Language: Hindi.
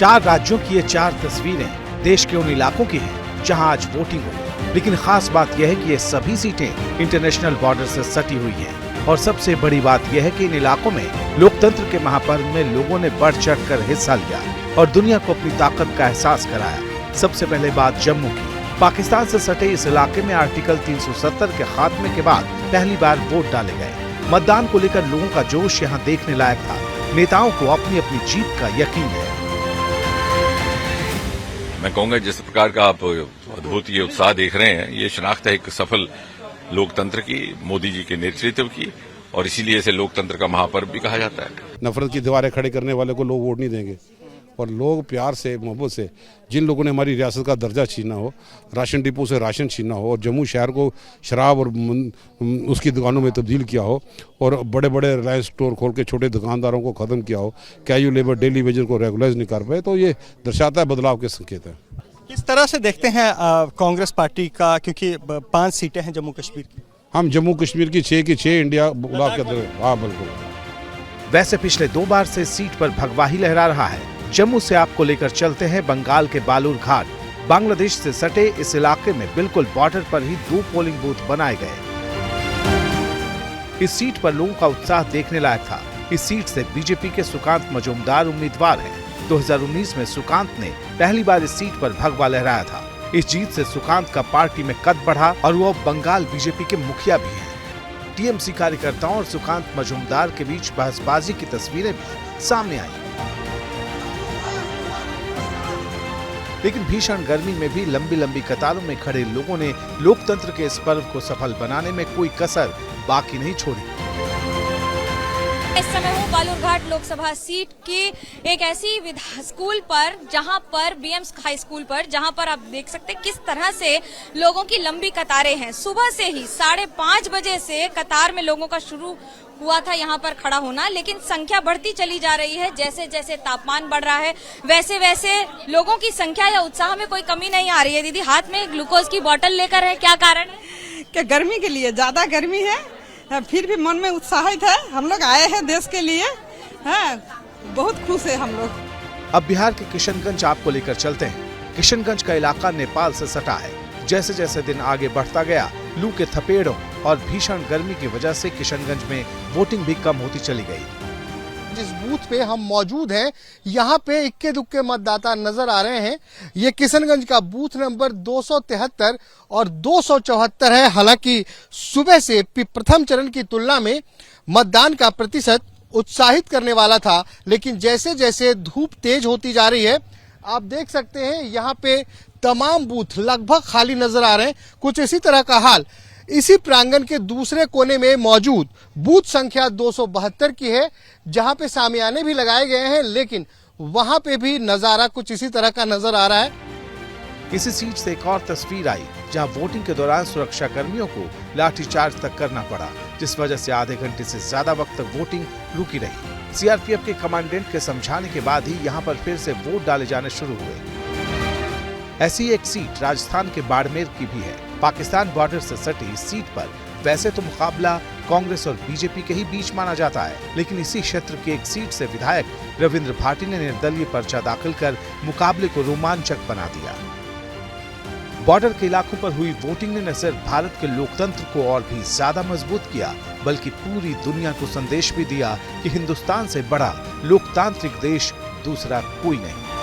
4 राज्यों की ये 4 तस्वीरें देश के उन इलाकों की हैं जहां आज वोटिंग हुई। लेकिन खास बात यह है कि ये सभी सीटें इंटरनेशनल बॉर्डर से सटी हुई हैं। और सबसे बड़ी बात यह है कि इन इलाकों में लोकतंत्र के महापर्व में लोगों ने बढ़ चढ़ कर हिस्सा लिया और दुनिया को अपनी ताकत का एहसास कराया। सबसे पहले बात जम्मू की। पाकिस्तान से सटे इस इलाके में आर्टिकल 370 के खात्मे के बाद पहली बार वोट डाले गए। मतदान को लेकर लोगों का जोश यहाँ देखने लायक था। नेताओं को अपनी अपनी जीत का यकीन है। मैं कहूंगा जिस प्रकार का आप अद्भुत ये उत्साह देख रहे हैं, ये शनाख्त है एक सफल लोकतंत्र की, मोदी जी के नेतृत्व की, और इसीलिए इसे लोकतंत्र का महापर्व भी कहा जाता है। नफरत की दीवारें खड़े करने वाले को लोग वोट नहीं देंगे और लोग प्यार से, मोहब्बत से, जिन लोगों ने हमारी रियासत का दर्जा छीना हो, राशन डिपो से राशन छीना हो और जम्मू शहर को शराब और उसकी दुकानों में तब्दील किया हो और बड़े बड़े रिलायंस स्टोर खोल के छोटे दुकानदारों को ख़त्म किया हो, कैजुअल लेबर डेली वेजर को रेगुलाइज नहीं कर पाए, तो ये दर्शाता है बदलाव के संकेत हैं। किस तरह से देखते हैं कांग्रेस पार्टी का, क्योंकि 5 सीटें हैं जम्मू कश्मीर की? हम जम्मू कश्मीर की 6 की 6 इंडिया ब्लॉक के अंदर। हाँ बिल्कुल। वैसे पिछले 2 बार से सीट पर भगवाही लहरा रहा है। जम्मू से आपको लेकर चलते हैं बंगाल के बालूर घाट। बांग्लादेश से सटे इस इलाके में बिल्कुल बॉर्डर पर ही 2 पोलिंग बूथ बनाए गए। इस सीट पर लोगों का उत्साह देखने लायक था। इस सीट से बीजेपी के सुकांत मजूमदार उम्मीदवार हैं। 2019 में सुकांत ने पहली बार इस सीट पर भगवा लहराया था। इस जीत से सुकांत का पार्टी में कद बढ़ा और वो अब बंगाल बीजेपी के मुखिया भी हैं। टीएमसी कार्यकर्ताओं और सुकांत मजूमदार के बीच बहसबाजी की तस्वीरें भी सामने आई। लेकिन भीषण गर्मी में भी लंबी लंबी कतारों में खड़े लोगों ने लोकतंत्र के इस पर्व को सफल बनाने में कोई कसर बाकी नहीं छोड़ी। इस समय हूँ बालूरघाट लोकसभा सीट की एक ऐसी स्कूल पर, जहां पर बीएम्स हाई स्कूल पर, जहां पर आप देख सकते हैं किस तरह से लोगों की लंबी कतारें हैं। सुबह से ही 5:30 बजे से कतार में लोगों का शुरू हुआ था यहाँ पर खड़ा होना, लेकिन संख्या बढ़ती चली जा रही है। जैसे जैसे तापमान बढ़ रहा है वैसे वैसे लोगों की संख्या या उत्साह में कोई कमी नहीं आ रही है। दीदी हाथ में ग्लूकोज की बोतल लेकर है, क्या कारण है? क्या गर्मी के लिए, ज्यादा गर्मी है, फिर भी मन में उत्साहित है। हम लोग आए हैं देश के लिए, हैं, बहुत खुश है हम लोग। अब बिहार के किशनगंज आपको लेकर चलते हैं। किशनगंज का इलाका नेपाल से सटा है। जैसे जैसे दिन आगे बढ़ता गया, लू के थपेड़ों और भीषण गर्मी की वजह से किशनगंज में वोटिंग भी कम होती चली गई। जिस बूथ पे हम मौजूद हैं, यहाँ पे इक्के दुक्के मतदाता नजर आ रहे हैं। ये किशनगंज का बूथ नंबर 273 और 274 है। हालांकि सुबह से प्रथम चरण की तुलना में मतदान का प्रतिशत उत्साहित करने वाला था, लेकिन जैसे जैसे धूप तेज होती जा रही है, आप देख सकते हैं यहाँ पे तमाम बूथ लगभग खाली नजर आ रहे हैं। कुछ इसी तरह का हाल इसी प्रांगण के दूसरे कोने में मौजूद बूथ संख्या 272 की है, जहां पे सामियाने भी लगाए गए हैं, लेकिन वहां पे भी नजारा कुछ इसी तरह का नजर आ रहा है। इसी सीट से एक और तस्वीर आई, जहां वोटिंग के दौरान सुरक्षा कर्मियों को लाठीचार्ज तक करना पड़ा, जिस वजह से आधे घंटे से ज्यादा वक्त तक वोटिंग रुकी रही। सीआरपीएफ के कमांडेंट के समझाने के बाद ही यहाँ पर फिर से वोट डाले जाने शुरू हुए। ऐसी एक सीट राजस्थान के बाड़मेर की भी है। पाकिस्तान बॉर्डर से सटी इस सीट पर वैसे तो मुकाबला कांग्रेस और बीजेपी के ही बीच माना जाता है, लेकिन इसी क्षेत्र की एक सीट से विधायक रविंद्र भाटी ने निर्दलीय पर्चा दाखिल कर मुकाबले को रोमांचक बना दिया। बॉर्डर के इलाकों पर हुई वोटिंग ने न सिर्फ भारत के लोकतंत्र को और भी ज्यादा मजबूत किया, बल्कि पूरी दुनिया को संदेश भी दिया कि हिंदुस्तान से बड़ा लोकतांत्रिक देश दूसरा कोई नहीं।